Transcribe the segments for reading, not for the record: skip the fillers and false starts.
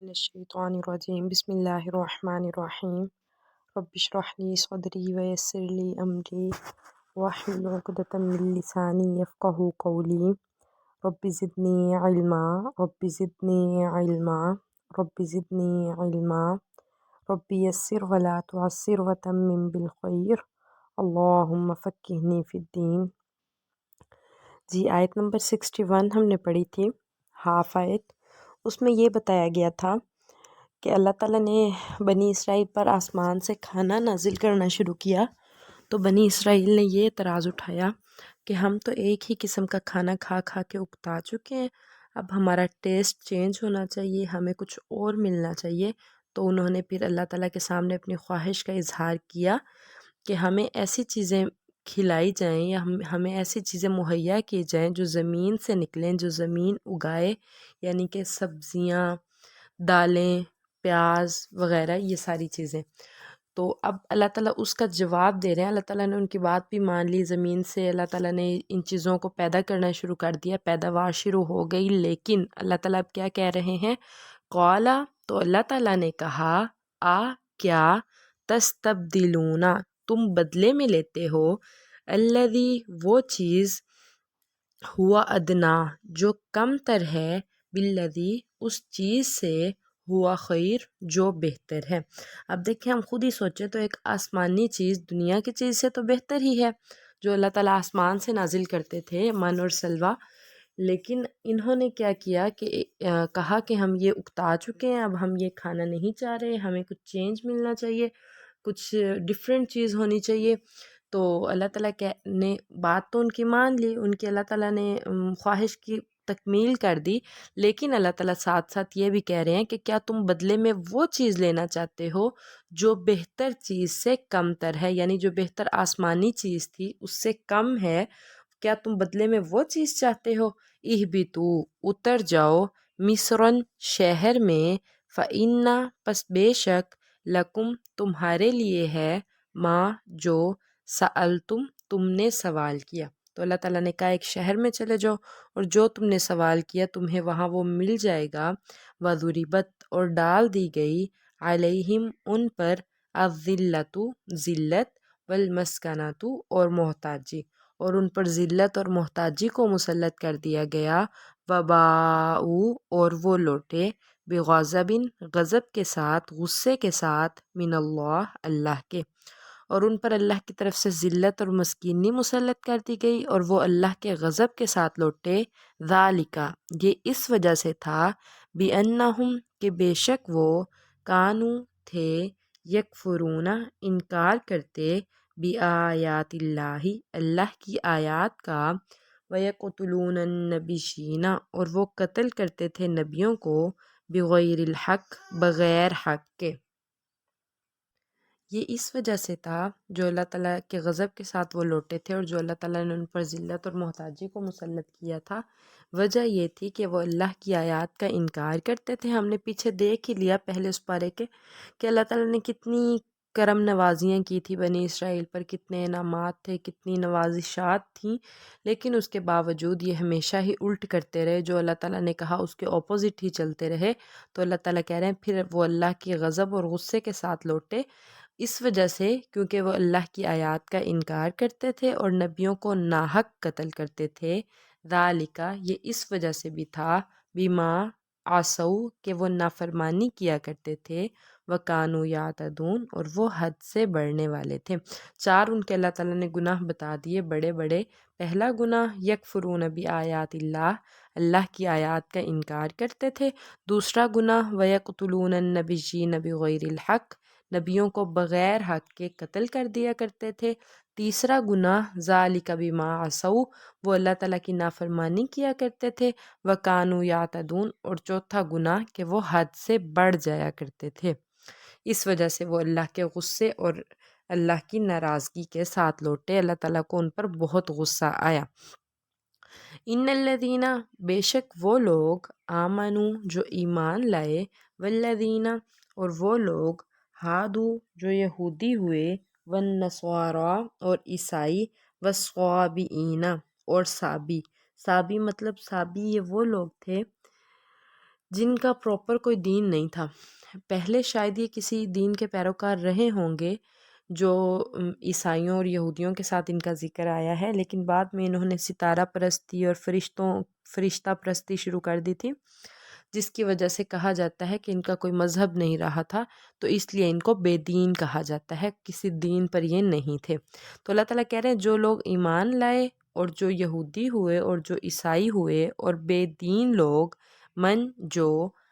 من الشيطان الرجيم بسم الله الرحمن الرحيم رب اشرح لي صدري ويسر لي أمري واحلل عقدة من لساني يفقه قولي رب زدني علما رب زدني علما رب زدني علما رب يسر ولا تعسر وتمم بالخير اللهم فقهني في الدين جی آیت نمبر 61 ہم نے پڑھی تھی، ہاف آیت۔ اس میں یہ بتایا گیا تھا کہ اللہ تعالیٰ نے بنی اسرائیل پر آسمان سے کھانا نازل کرنا شروع کیا تو بنی اسرائیل نے یہ اعتراض اٹھایا کہ ہم تو ایک ہی قسم کا کھانا کھا کھا کے اکتا چکے ہیں، اب ہمارا ٹیسٹ چینج ہونا چاہیے، ہمیں کچھ اور ملنا چاہیے۔ تو انہوں نے پھر اللہ تعالیٰ کے سامنے اپنی خواہش کا اظہار کیا کہ ہمیں ایسی چیزیں کھلائی جائیں یا ہمیں ایسی چیزیں مہیا کی جائیں جو زمین سے نکلیں، جو زمین اگائے، یعنی کہ سبزیاں، دالیں، پیاز وغیرہ، یہ ساری چیزیں۔ تو اب اللہ تعالیٰ اس کا جواب دے رہے ہیں، اللہ تعالیٰ نے ان کی بات بھی مان لی، زمین سے اللہ تعالیٰ نے ان چیزوں کو پیدا کرنا شروع کر دیا، پیداوار شروع ہو گئی، لیکن اللہ تعالیٰ اب کیا کہہ رہے ہیں؟ قالا، تو اللہ تعالیٰ نے کہا، کیا تستبدلون، تم بدلے میں لیتے ہو، الذی، وہ چیز، ہوا ادنا، جو کم تر ہے، بالذی، اس چیز سے، ہوا خیر، جو بہتر ہے۔ اب دیکھیں ہم خود ہی سوچیں تو ایک آسمانی چیز دنیا کی چیز سے تو بہتر ہی ہے، جو اللہ تعالیٰ آسمان سے نازل کرتے تھے، من اور سلوہ، لیکن انہوں نے کیا کیا کہ کہا کہ ہم یہ اکتا چکے ہیں، اب ہم یہ کھانا نہیں چاہ رہے، ہمیں کچھ چینج ملنا چاہیے، کچھ ڈفرینٹ چیز ہونی چاہیے۔ تو اللہ تعالیٰ نے بات تو ان کی مان لی، ان کی اللہ تعالیٰ نے خواہش کی تکمیل کر دی، لیکن اللہ تعالیٰ ساتھ ساتھ یہ بھی کہہ رہے ہیں کہ کیا تم بدلے میں وہ چیز لینا چاہتے ہو جو بہتر چیز سے کم تر ہے، یعنی جو بہتر آسمانی چیز تھی اس سے کم ہے، کیا تم بدلے میں وہ چیز چاہتے ہو؟ اہبتو، اتر جاؤ، مصرن، شہر میں، فإنا، پس بے شک، لکم، تمہارے لیے ہے، ما، جو، سألتم، تم نے سوال کیا۔ تو اللہ تعالیٰ نے کہا ایک شہر میں چلے جاؤ اور جو تم نے سوال کیا تمہیں وہاں وہ مل جائے گا۔ وَضُرِبَتْ، اور ڈال دی گئی، علیہم، ان پر، الذلۃ، ذلت، والمسکنۃ، اور محتاجی، اور ان پر ذلت اور محتاجی کو مسلط کر دیا گیا۔ وباؤ، اور وہ لوٹے، بغضب، غضب کے ساتھ، غصے کے ساتھ، من اللہ، اللہ کے، اور ان پر اللہ کی طرف سے ذلت اور مسکینی مسلط کر دی گئی اور وہ اللہ کے غضب کے ساتھ لوٹے۔ ذالک، یہ اس وجہ سے تھا، بِأَنَّهُمْ، کہ بے شک وہ، کانوا، تھے، یکفرون، انکار کرتے، بِآیاتِ اللہ، اللہ کی آیات کا، وَيَقْتُلُونَ النَّبِيِّينَ، اور وہ قتل کرتے تھے نبیوں کو، بغیر الحق، بغیر حق کے۔ یہ اس وجہ سے تھا جو اللہ تعالیٰ کے غضب کے ساتھ وہ لوٹے تھے اور جو اللہ تعالیٰ نے ان پر ذلت اور محتاجی کو مسلط کیا تھا، وجہ یہ تھی کہ وہ اللہ کی آیات کا انکار کرتے تھے۔ ہم نے پیچھے دیکھ ہی لیا پہلے اس پارے کے کہ اللہ تعالیٰ نے کتنی کرم نوازیاں کی تھی بنی اسرائیل پر، کتنے انعامات تھے، کتنی نوازشات تھیں، لیکن اس کے باوجود یہ ہمیشہ ہی الٹ کرتے رہے، جو اللہ تعالیٰ نے کہا اس کے اپوزٹ ہی چلتے رہے۔ تو اللہ تعالیٰ کہہ رہے ہیں پھر وہ اللہ کی غضب اور غصے کے ساتھ لوٹے، اس وجہ سے کیونکہ وہ اللہ کی آیات کا انکار کرتے تھے اور نبیوں کو ناحق قتل کرتے تھے۔ ذالک، یہ اس وجہ سے بھی تھا، بما، عصوا، کہ وہ نافرمانی کیا کرتے تھے، وکانوا یعتدون، اور وہ حد سے بڑھنے والے تھے۔ چار ان کے اللہ تعالیٰ نے گناہ بتا دیے بڑے بڑے۔ پہلا گناہ، یکفرون بآیات اللہ، اللہ کی آیات کا انکار کرتے تھے۔ دوسرا گناہ، ویقتلون النبیین بغیر الحق، نبیوں کو بغیر حق کے قتل کر دیا کرتے تھے۔ تیسرا گناہ، ذالک بما عصوا، وہ اللہ تعالیٰ کی نافرمانی کیا کرتے تھے، وکانوا یعتدون، اور چوتھا گناہ کہ وہ حد سے بڑھ جایا کرتے تھے، اس وجہ سے وہ اللہ کے غصے اور اللہ کی ناراضگی کے ساتھ لوٹے، اللہ تعالیٰ کو ان پر بہت غصہ آیا۔ ان الذین، بے شک وہ لوگ، آمنو، جو ایمان لائے، والذین، اور وہ لوگ، ہادو، جو یہودی ہوئے، والنصارا، اور عیسائی، والصابئین، اور سابی۔ سابی مطلب، سابی یہ وہ لوگ تھے جن کا پراپر کوئی دین نہیں تھا۔ پہلے شاید یہ کسی دین کے پیروکار رہے ہوں گے جو عیسائیوں اور یہودیوں کے ساتھ ان کا ذکر آیا ہے، لیکن بعد میں انہوں نے ستارہ پرستی اور فرشتہ پرستی شروع کر دی تھی، جس کی وجہ سے کہا جاتا ہے کہ ان کا کوئی مذہب نہیں رہا تھا، تو اس لیے ان کو بے دین کہا جاتا ہے، کسی دین پر یہ نہیں تھے۔ تو اللہ تعالیٰ کہہ رہے ہیں جو لوگ ایمان لائے اور جو یہودی ہوئے اور جو عیسائی ہوئے اور بے دین لوگ، من جو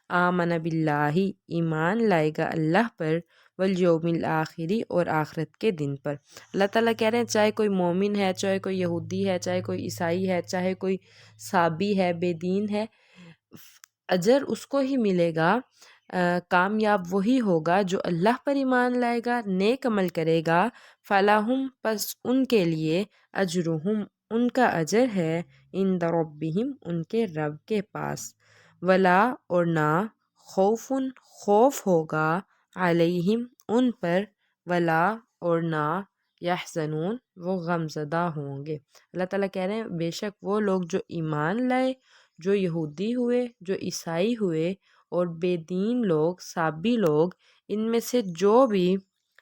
آمن باللہ ایمان لائے گا اللہ پر، والیوم الآخری اور آخرت کے دن پر۔ اللہ تعالیٰ کہہ رہے ہیں چاہے کوئی مومن ہے، چاہے کوئی یہودی ہے، چاہے کوئی عیسائی ہے، چاہے کوئی صابی ہے، بے دین ہے، اجر اس کو ہی ملے گا، کامیاب وہی ہوگا جو اللہ پر ایمان لائے گا، نیک عمل کرے گا، فلاحم پس ان کے لیے، اجرہم ان کا اجر ہے، عند ربہم ان کے رب کے پاس، ولا اور نہ، خوفن خوف ہوگا، علیہم ان پر، ولا اور نہ، یحزنون وہ غم زدہ ہوں گے۔ اللہ تعالیٰ کہہ رہے ہیں بے شک وہ لوگ جو ایمان لائے، جو یہودی ہوئے، جو عیسائی ہوئے اور بے دین لوگ، صابی لوگ، ان میں سے جو بھی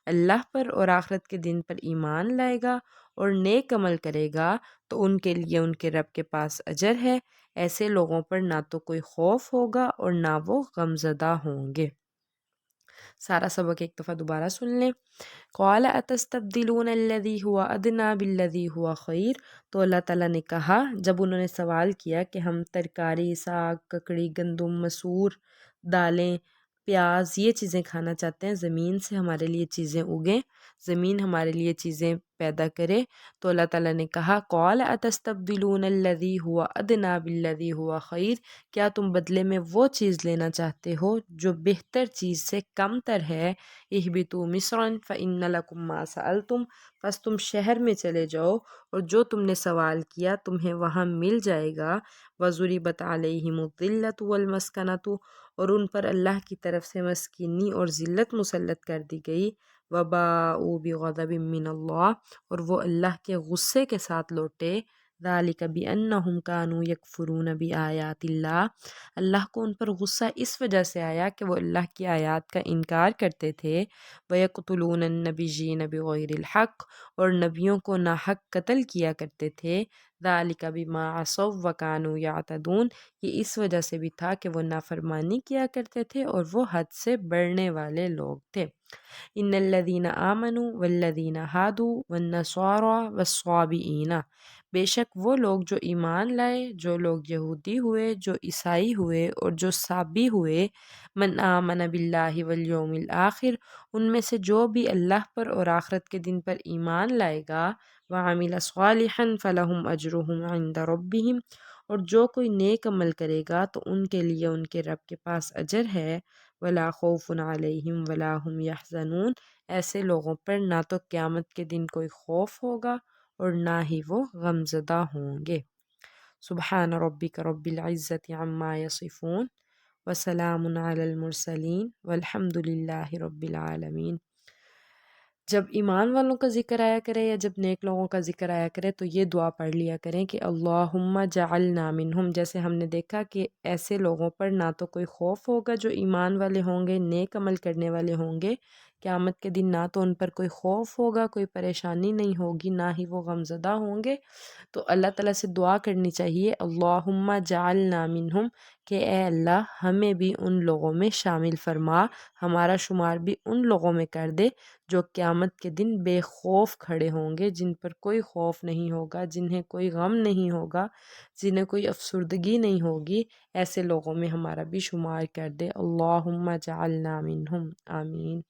اللہ پر اور آخرت کے دن پر ایمان لائے گا اور نیک عمل کرے گا تو ان کے لیے ان کے رب کے پاس اجر ہے، ایسے لوگوں پر نہ تو کوئی خوف ہوگا اور نہ وہ غمزدہ ہوں گے۔ سارا سبق ایک دفعہ دوبارہ سن لیں۔ قال اتستبدلون الذی هو ادنی بالذی هو خیر، تو اللہ تعالیٰ نے کہا جب انہوں نے سوال کیا کہ ہم ترکاری، ساگ، ککڑی، گندم، مسور، دالیں، پیاز یہ چیزیں کھانا چاہتے ہیں، زمین سے ہمارے لیے چیزیں اگیں، زمین ہمارے لیے چیزیں پیدا کرے، تو اللہ تعالیٰ نے کہا قال اتستبدلون الذی هو ادنی بالذی هو خیر، کیا تم بدلے میں وہ چیز لینا چاہتے ہو جو بہتر چیز سے کم تر ہے، اہبطوا مصرا فإن لکم ما سألتم، بس تم شہر میں چلے جاؤ اور جو تم نے سوال کیا تمہیں وہاں مل جائے گا، وضربت علیہم الذلۃ والمسکنۃ، اور ان پر اللہ کی طرف سے مسکینی اور ذلت مسلط کر دی گئی، وباءوا بغضب من اللہ، اور وہ اللہ کے غصے کے ساتھ لوٹے، ذالک بأنہم کانوا یکفرون بآیات اللہ، اللہ کو ان پر غصہ اس وجہ سے آیا کہ وہ اللہ کی آیات کا انکار کرتے تھے، وَيَقْتُلُونَ النَّبِيِّينَ بِغَيْرِ الْحَقِّ، اور نبیوں کو ناحق قتل کیا کرتے تھے، ذَلِكَ بِمَا عَصَوْا وَكَانُوا يَعْتَدُونَ، یہ اس وجہ سے بھی تھا کہ وہ نافرمانی کیا کرتے تھے اور وہ حد سے بڑھنے والے لوگ تھے۔ ان الذین آمنوا والذین ہادوا والنصارى والصابئین، بے شک وہ لوگ جو ایمان لائے، جو لوگ یہودی ہوئے، جو عیسائی ہوئے اور جو صابی ہوئے، من آمن باللہ والیوم الآخر، ان میں سے جو بھی اللہ پر اور آخرت کے دن پر ایمان لائے گا، وعمل صالحا فلہم اجرہم عند ربہم، اور جو کوئی نیک عمل کرے گا تو ان کے لیے ان کے رب کے پاس اجر ہے، ولا خوف علیہم ولا هم یحزنون، ایسے لوگوں پر نہ تو قیامت کے دن کوئی خوف ہوگا اور نہ ہی وہ غمزدہ ہوں گے۔ سبحان ربک رب العزت عما یصفون، وسلام علی المرسلین، والحمد للہ رب العالمین۔ جب ایمان والوں کا ذکر آیا کرے یا جب نیک لوگوں کا ذکر آیا کرے تو یہ دعا پڑھ لیا کریں کہ اللہم جعلنا منہم، جیسے ہم نے دیکھا کہ ایسے لوگوں پر نہ تو کوئی خوف ہوگا جو ایمان والے ہوں گے، نیک عمل کرنے والے ہوں گے، قیامت کے دن نہ تو ان پر کوئی خوف ہوگا، کوئی پریشانی نہیں ہوگی، نہ ہی وہ غمزدہ ہوں گے۔ تو اللہ تعالیٰ سے دعا کرنی چاہیے اللہم جعلنا منہم، کہ اے اللہ ہمیں بھی ان لوگوں میں شامل فرما، ہمارا شمار بھی ان لوگوں میں کر دے جو قیامت کے دن بے خوف کھڑے ہوں گے، جن پر کوئی خوف نہیں ہوگا، جنہیں کوئی غم نہیں ہوگا، جنہیں کوئی افسردگی نہیں ہوگی، ایسے لوگوں میں ہمارا بھی شمار کر دے۔ اللہم جعلنا منہم، آمین۔